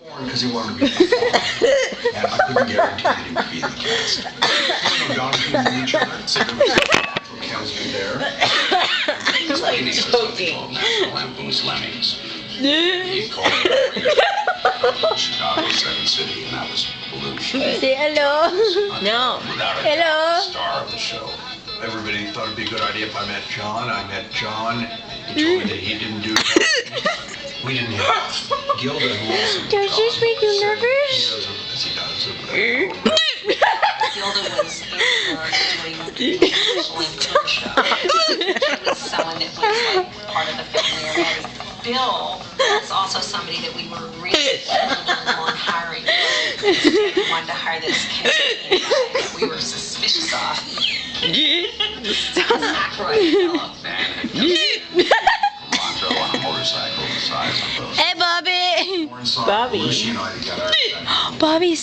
Because he wanted to be in the farm. And I couldn't guarantee that he would be in the cast. So Jonathan knew each other, so there was a chemistry there. I'm like joking. Lampoon's Lemmings. He called it Chicago 7 City, and that was pollution. Say hello. No. Without a Hello. doubt, the star of the show. Everybody thought it'd be a good idea if I met John. I met John. He told me that he didn't do We didn't have Gilda, who also Does this make you nervous? He does, but Gilda was doing the Lampoon show. She was someone that was like part of the family already. Bill was also somebody that we were really on hiring. We wanted to hire this Canadian guy that we were suspicious of. Ackroyd fellow. Lonzo on a motorcycle the size of those. Hey, Bobby. Warren saw Bobby. Lucy and I together. Bobby's